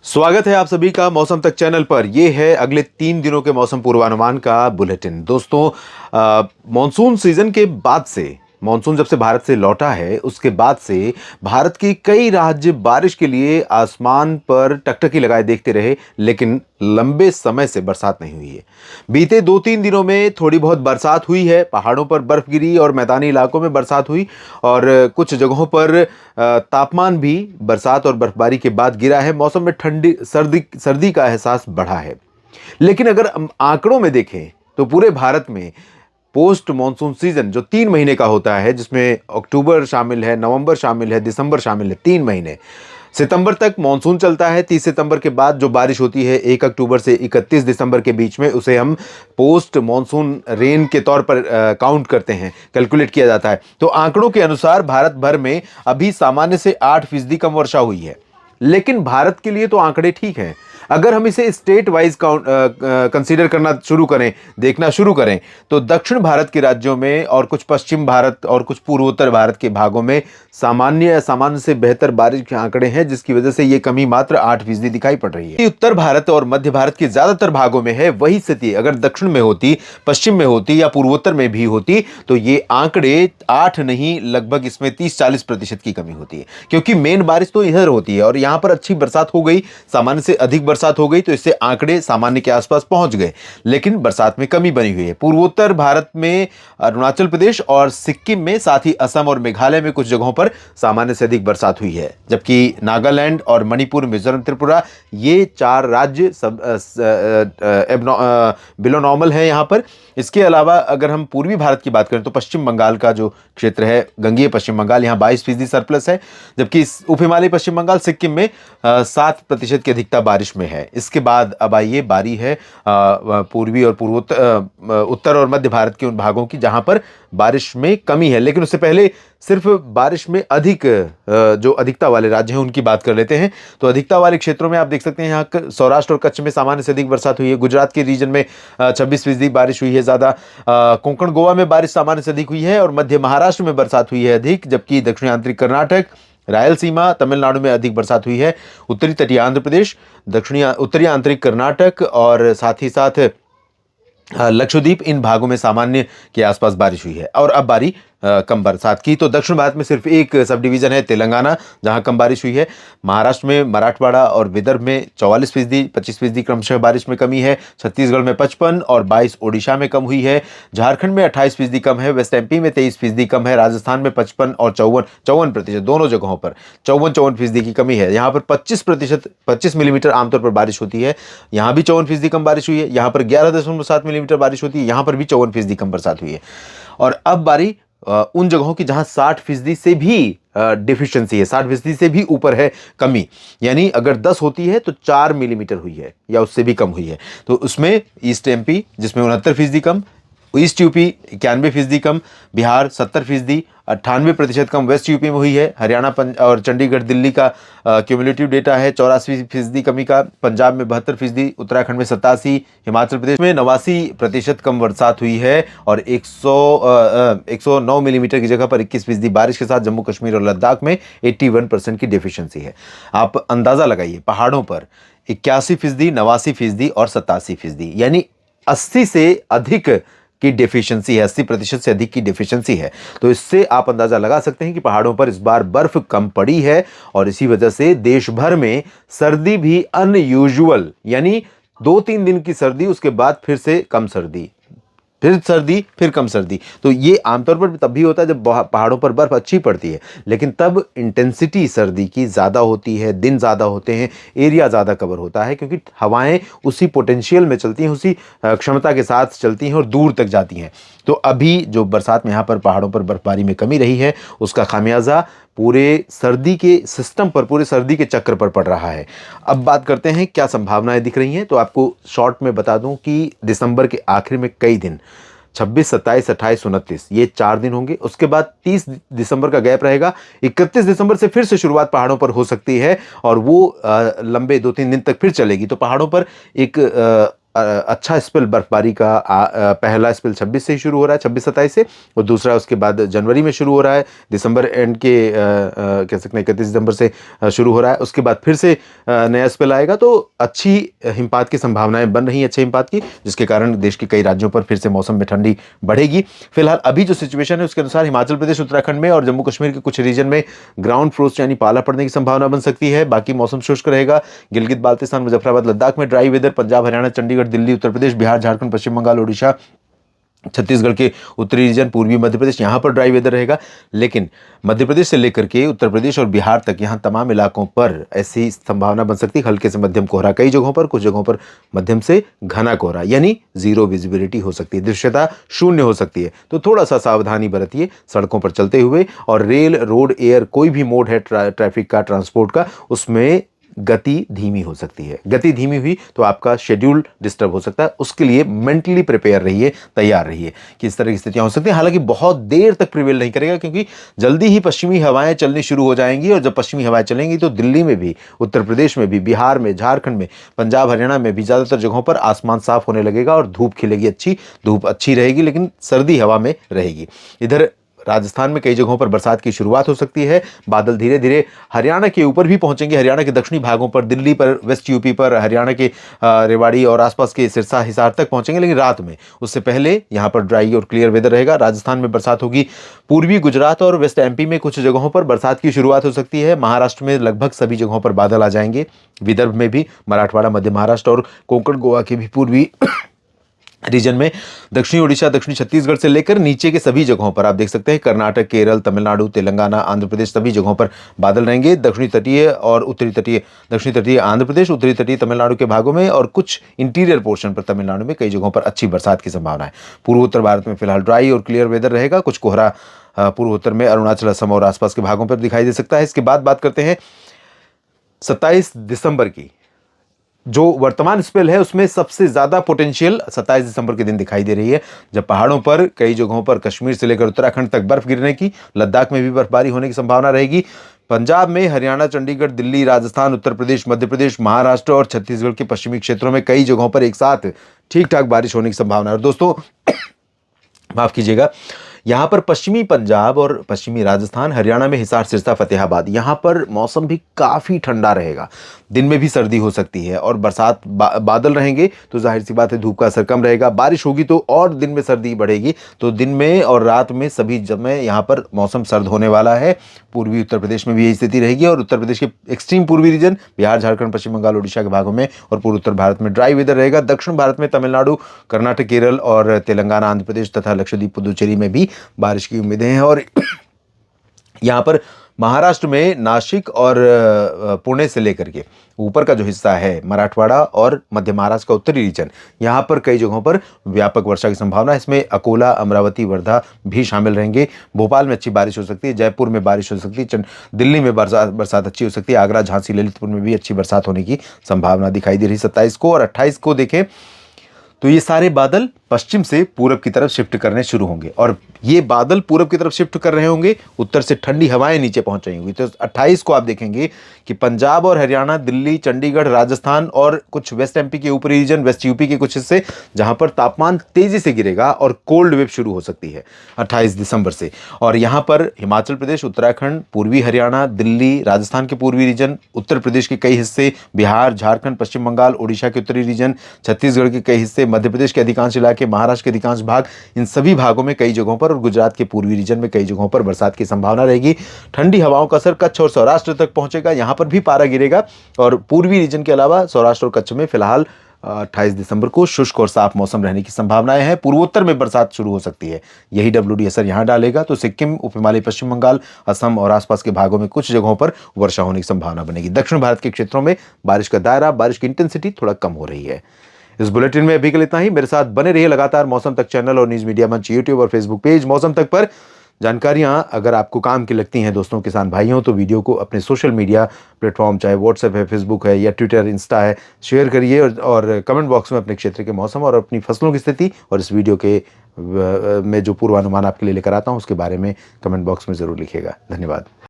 स्वागत है आप सभी का मौसम तक चैनल पर। यह है अगले 3 दिनों के मौसम पूर्वानुमान का बुलेटिन। दोस्तों, मॉनसून सीजन के बाद से, मॉनसून जब से भारत से लौटा है उसके बाद से भारत की कई राज्य बारिश के लिए आसमान पर टकटकी लगाए देखते रहे, लेकिन लंबे समय से बरसात नहीं हुई है। बीते 2-3 दिनों में थोड़ी बहुत बरसात हुई है, पहाड़ों पर बर्फ गिरी और मैदानी इलाकों में बरसात हुई, और कुछ जगहों पर तापमान भी बरसात और बर्फबारी के बाद गिरा है। मौसम में ठंडी सर्दी सर्दी का एहसास बढ़ा है। लेकिन अगर हम आंकड़ों में देखें तो पूरे भारत में पोस्ट मॉनसून सीजन जो 3 महीने का होता है, जिसमें अक्टूबर शामिल है, नवंबर शामिल है, दिसंबर शामिल है, 3 महीने, सितंबर तक मॉनसून चलता है। 30 सितंबर के बाद जो बारिश होती है 1 अक्टूबर से 31 दिसंबर के बीच में, उसे हम पोस्ट मॉनसून रेन के तौर पर काउंट करते हैं, कैलकुलेट किया जाता है। तो आंकड़ों के अनुसार भारत भर में अभी सामान्य से 8% कम वर्षा हुई है। लेकिन भारत के लिए तो आंकड़े ठीक हैं। अगर हम इसे स्टेट वाइज काउंट कंसीडर करना शुरू करें, देखना शुरू करें, तो दक्षिण भारत के राज्यों में और कुछ पश्चिम भारत और कुछ पूर्वोत्तर भारत के भागों में सामान्य से बेहतर बारिश के आंकड़े हैं, जिसकी वजह से यह कमी मात्र 8% दिखाई पड़ रही है। उत्तर भारत और मध्य भारत के ज्यादातर भागों में है। वही स्थिति अगर दक्षिण में होती, पश्चिम में होती या पूर्वोत्तर में भी होती, तो ये आंकड़े 8 नहीं, लगभग इसमें 30-40% की कमी होती है, क्योंकि मेन बारिश तो इधर होती है और यहां पर अच्छी बरसात हो गई, सामान्य से अधिक बरसात हो गई, तो इससे आंकड़े सामान्य के आसपास पहुंच गए। लेकिन बरसात में कमी बनी हुई है। पूर्वोत्तर भारत में अरुणाचल प्रदेश और सिक्किम में, साथ ही असम और मेघालय में कुछ जगहों पर सामान्य से अधिक बरसात हुई है, जबकि नागालैंड और मणिपुर, मिजोरम, त्रिपुरा, ये 4 राज्य सब बिलो नॉर्मल है यहां पर। इसके अलावा अगर हम पूर्वी भारत की बात करें तो पश्चिम बंगाल का जो क्षेत्र है, गंगीय पश्चिम बंगाल, यहाँ 22% सरप्लस है, जबकि उप हिमालय पश्चिम बंगाल, सिक्किम में 7% की अधिकता बारिश में है। इसके बाद अब आइए बारी है पूर्वी और पूर्वोत्तर, उत्तर और मध्य भारत के उन भागों की जहां पर बारिश में कमी है। लेकिन उससे पहले सिर्फ बारिश में अधिक जो अधिकता वाले राज्य हैं उनकी बात कर लेते हैं। तो अधिकता वाले क्षेत्रों में आप देख सकते हैं, यहाँ सौराष्ट्र और कच्छ में सामान्य से अधिक बरसात हुई है। गुजरात के रीजन में 26% बारिश हुई है ज्यादा। कोंकण गोवा में बारिश सामान्य से अधिक हुई है और मध्य महाराष्ट्र में बरसात हुई है अधिक, जबकि दक्षिणी आंतरिक कर्नाटक, रायलसीमा, तमिलनाडु में अधिक बरसात हुई है। उत्तरी तटीय आंध्र प्रदेश, उत्तरी आंतरिक कर्नाटक और साथ ही साथ लक्षद्वीप, इन भागों में सामान्य के आसपास बारिश हुई है। और अब बारी कम बरसात की। तो दक्षिण भारत में सिर्फ एक सब डिवीजन है, तेलंगाना, जहां कम बारिश हुई है। महाराष्ट्र में मराठवाड़ा और विदर्भ में 44%, 25% क्रमशः बारिश में कमी है। छत्तीसगढ़ में 55 और 22 ओडिशा में कम हुई है। झारखंड में 28% कम है। वेस्ट एमपी में 23% कम है। राजस्थान में 55 और 54%, दोनों जगहों पर 54% की कमी है। यहाँ पर 25 मिलीमीटर आमतौर पर बारिश होती है, यहाँ भी 54% कम बारिश हुई है। यहाँ पर 11.7 मिलीमीटर बारिश होती है, यहाँ पर भी 54% कम बरसात हुई है। और अब बारी उन जगहों की जहां 60% से भी डिफिशियंसी है, 60% से भी ऊपर है कमी, यानी अगर 10 होती है तो 4 मिलीमीटर हुई है या उससे भी कम हुई है। तो उसमें ईस्ट एमपी जिसमें 69% कम, ईस्ट यूपी 91% कम, बिहार 70%, 98% कम वेस्ट यूपी में हुई है। हरियाणा और चंडीगढ़, दिल्ली का क्यूमुलेटिव डेटा है 84% कमी का। पंजाब में 72%, उत्तराखंड में 87%, हिमाचल प्रदेश में 89% कम बरसात हुई है। और 109 मिलीमीटर की जगह पर 21% बारिश के साथ जम्मू कश्मीर और लद्दाख में 81% की डेफिशिएंसी है। आप अंदाजा लगाइए, पहाड़ों पर 81%, 89% और 87%, यानी 80 से अधिक की डेफिशिएंसी है, 80% से अधिक की डेफिशिएंसी है। तो इससे आप अंदाजा लगा सकते हैं कि पहाड़ों पर इस बार बर्फ कम पड़ी है और इसी वजह से देश भर में सर्दी भी अनयूजुअल, यानी 2-3 दिन की सर्दी, उसके बाद फिर से कम सर्दी, फिर सर्दी, फिर कम सर्दी। तो ये आमतौर पर तब भी होता है जब पहाड़ों पर बर्फ अच्छी पड़ती है, लेकिन तब इंटेंसिटी सर्दी की ज़्यादा होती है, दिन ज़्यादा होते हैं, एरिया ज़्यादा कवर होता है, क्योंकि हवाएं उसी पोटेंशियल में चलती हैं, उसी क्षमता के साथ चलती हैं और दूर तक जाती हैं। तो अभी जो बरसात में यहाँ पर पहाड़ों पर बर्फबारी में कमी रही है, उसका खामियाजा पूरे सर्दी के सिस्टम पर, पूरे सर्दी के चक्र पर पड़ रहा है। अब बात करते हैं क्या संभावनाएं दिख रही हैं। तो आपको शॉर्ट में बता दूं कि दिसंबर के आखिर में कई दिन, 26, 27, 28, 29, ये 4 दिन होंगे। उसके बाद 30 दिसंबर का गैप रहेगा। 31 दिसंबर से फिर से शुरुआत पहाड़ों पर हो सकती है और वो लंबे 2-3 दिन तक फिर चलेगी। तो पहाड़ों पर एक अच्छा स्पेल बर्फबारी का पहला स्पेल 26 से ही शुरू हो रहा है, 26-27 से, और दूसरा उसके बाद जनवरी में शुरू हो रहा है, दिसंबर एंड के कह सकते हैं 31 दिसंबर से शुरू हो रहा है। उसके बाद फिर से नया स्पेल आएगा, तो अच्छी हिमपात की संभावनाएं बन रही हैं, अच्छे हिमपात की, जिसके कारण देश के कई राज्यों पर फिर से मौसम में ठंडी बढ़ेगी। फिलहाल अभी जो सिचुएशन है उसके अनुसार हिमाचल प्रदेश, उत्तराखंड में और जम्मू कश्मीर के कुछ रीजन में ग्राउंड फ्रोस्ट यानी पाला पड़ने की संभावना बन सकती है। बाकी मौसम शुष्क रहेगा। गिलगित बाल्टिस्तान, मुजफ्फराबाद, लद्दाख में ड्राई वेदर, पंजाब, हरियाणा, चंडीगढ़, दिल्ली, उत्तर प्रदेश, बिहार, झारखंड, पश्चिम बंगाल, ओडिशा, छत्तीसगढ़ के उत्तरी रीजन, पूर्वी मध्य प्रदेश, यहां पर ड्राई वेदर रहेगा। लेकिन मध्य प्रदेश से लेकर के उत्तर प्रदेश और बिहार तक यहां तमाम इलाकों पर ऐसी संभावना बन सकती है हल्के से मध्यम कोहरा, कई जगहों पर, कुछ जगहों पर मध्यम से घना कोहरा, यानी जीरो विजिबिलिटी हो सकती है, दृश्यता शून्य हो सकती है। तो थोड़ा सा सावधानी बरतिए सड़कों पर चलते हुए। और रेल, रोड, एयर, कोई भी मोड है ट्रैफिक का, ट्रांसपोर्ट का, उसमें गति धीमी हो सकती है। गति धीमी हुई तो आपका शेड्यूल डिस्टर्ब हो सकता है। उसके लिए मेंटली प्रिपेयर रहिए, तैयार रहिए कि इस तरह की स्थितियां हो सकती हैं। हालांकि बहुत देर तक प्रिवेल नहीं करेगा, क्योंकि जल्दी ही पश्चिमी हवाएं चलनी शुरू हो जाएंगी, और जब पश्चिमी हवाएं चलेंगी तो दिल्ली में भी, उत्तर प्रदेश में भी, बिहार में, झारखंड में, पंजाब, हरियाणा में भी ज्यादातर जगहों पर आसमान साफ होने लगेगा और धूप खिलेगी, अच्छी धूप अच्छी रहेगी, लेकिन सर्दी हवा में रहेगी। इधर राजस्थान में कई जगहों पर बरसात की शुरुआत हो सकती है। बादल धीरे धीरे हरियाणा के ऊपर भी पहुंचेंगे, हरियाणा के दक्षिणी भागों पर, दिल्ली पर, वेस्ट यूपी पर, हरियाणा के रेवाड़ी और आसपास के सिरसा, हिसार तक पहुंचेंगे, लेकिन रात में। उससे पहले यहां पर ड्राई और क्लियर वेदर रहेगा। राजस्थान में बरसात होगी। पूर्वी गुजरात और वेस्ट एमपी में कुछ जगहों पर बरसात की शुरुआत हो सकती है। महाराष्ट्र में लगभग सभी जगहों पर बादल आ जाएंगे। विदर्भ में भी, मराठवाड़ा, मध्य महाराष्ट्र और कोंकण गोवा के भी पूर्वी रीजन में, दक्षिणी उड़ीसा, दक्षिणी छत्तीसगढ़ से लेकर नीचे के सभी जगहों पर आप देख सकते हैं, कर्नाटक, केरल, तमिलनाडु, तेलंगाना, आंध्र प्रदेश, सभी जगहों पर बादल रहेंगे। दक्षिणी तटीय और उत्तरी तटीय, दक्षिणी तटीय आंध्र प्रदेश, उत्तरी तटीय तमिलनाडु के भागों में और कुछ इंटीरियर पोर्शन पर तमिलनाडु में कई जगहों पर अच्छी बरसात की संभावना है। पूर्वोत्तर भारत में फिलहाल ड्राई और क्लियर वेदर रहेगा। कुछ कोहरा पूर्वोत्तर में, अरुणाचल, असम और आसपास के भागों पर दिखाई दे सकता है। इसके बाद बात करते हैं 27 दिसंबर की। जो वर्तमान स्पेल है उसमें सबसे ज्यादा पोटेंशियल 27 दिसंबर के दिन दिखाई दे रही है, जब पहाड़ों पर कई जगहों पर, कश्मीर से लेकर उत्तराखंड तक बर्फ गिरने की, लद्दाख में भी बर्फबारी होने की संभावना रहेगी। पंजाब में, हरियाणा, चंडीगढ़, दिल्ली, राजस्थान, उत्तर प्रदेश, मध्य प्रदेश, महाराष्ट्र और छत्तीसगढ़ के पश्चिमी क्षेत्रों में कई जगहों पर एक साथ ठीक ठाक बारिश होने की संभावना है। और दोस्तों माफ कीजिएगा, यहां पर पश्चिमी पंजाब और पश्चिमी राजस्थान, हरियाणा में हिसार, सिरसा, फतेहाबाद, यहां पर मौसम भी काफी ठंडा रहेगा। दिन में भी सर्दी हो सकती है और बरसात बादल रहेंगे, तो जाहिर सी बात है धूप का असर कम रहेगा। बारिश होगी तो और दिन में सर्दी बढ़ेगी। तो दिन में और रात में सभी समय यहां पर मौसम सर्द होने वाला है। पूर्वी उत्तर प्रदेश में भी यही स्थिति रहेगी, और उत्तर प्रदेश के एक्सट्रीम पूर्वी रीजन, बिहार, झारखंड, पश्चिम बंगाल, उड़ीसा के भागों में और पूर्व उत्तर भारत में ड्राई वेदर रहेगा। दक्षिण भारत में तमिलनाडु, कर्नाटक, केरल और तेलंगाना, आंध्र प्रदेश तथा लक्षद्वीप, पुदुचेरी में भी बारिश की उम्मीदें हैं। और यहां पर महाराष्ट्र में नासिक और पुणे से लेकर के ऊपर का जो हिस्सा है, मराठवाड़ा और मध्य महाराष्ट्र का उत्तरी रीजन, यहां पर कई जगहों पर व्यापक वर्षा की संभावना है। इसमें अकोला, अमरावती, वर्धा भी शामिल रहेंगे। भोपाल में अच्छी बारिश हो सकती है, जयपुर में बारिश हो सकती है, दिल्ली में बरसात अच्छी हो सकती है, आगरा, झांसी, ललितपुर में भी अच्छी बरसात होने की संभावना दिखाई दे रही है। 27 को और 28 को देखें तो ये सारे बादल पश्चिम से पूरब की तरफ शिफ्ट करने शुरू होंगे, और ये बादल पूरब की तरफ शिफ्ट कर रहे होंगे, उत्तर से ठंडी हवाएं नीचे पहुंच रही होंगी। तो 28 को आप देखेंगे कि पंजाब और हरियाणा, दिल्ली, चंडीगढ़, राजस्थान और कुछ वेस्ट एमपी के ऊपरी रीजन, वेस्ट यूपी के कुछ हिस्से, जहां पर तापमान तेजी से गिरेगा और कोल्ड वेव शुरू हो सकती है 28 दिसंबर से। और यहां पर हिमाचल प्रदेश, उत्तराखंड, पूर्वी हरियाणा, दिल्ली, राजस्थान के पूर्वी रीजन, उत्तर प्रदेश के कई हिस्से, बिहार, झारखंड, पश्चिम बंगाल, ओडिशा के उत्तरी रीजन, छत्तीसगढ़ के कई हिस्से, मध्य प्रदेश के अधिकांश इलाके, महाराष्ट्र के अधिकांश भाग, इन सभी भागों में कई जगहों पर और गुजरात के पूर्वी रीजन में कई जगहों पर बरसात की संभावना रहेगी। ठंडी हवाओं का असर कच्छ और सौराष्ट्र तक पहुंचेगा, यहां पर भी पारा गिरेगा। और पूर्वी रीजन के अलावा सौराष्ट्र और कच्छ में फिलहाल 28 दिसंबर को शुष्क और साफ मौसम रहने की संभावनाएं हैं। पूर्वोत्तर में बरसात शुरू हो सकती है, यही डब्ल्यूडी असर यहां डालेगा। तो सिक्किम, उप हिमालय, पश्चिम बंगाल, असम और आसपास के भागों में कुछ जगहों पर वर्षा होने की संभावना बनेगी। दक्षिण भारत के क्षेत्रों में बारिश का दायरा, बारिश की इंटेंसिटी थोड़ा कम हो रही है। इस बुलेटिन में अभी के लिए इतना ही। मेरे साथ बने रहिए लगातार मौसम तक चैनल और न्यूज मीडिया मंच यूट्यूब और फेसबुक पेज मौसम तक पर। जानकारियां अगर आपको काम की लगती हैं दोस्तों, किसान भाइयों, तो वीडियो को अपने सोशल मीडिया प्लेटफॉर्म, चाहे व्हाट्सएप है, फेसबुक है या ट्विटर, इंस्टा है, शेयर करिए और कमेंट बॉक्स में अपने क्षेत्र के मौसम और अपनी फसलों की स्थिति और इस वीडियो के में जो पूर्वानुमान आपके लिए लेकर आता हूं उसके बारे में कमेंट बॉक्स में जरूर लिखिएगा। धन्यवाद।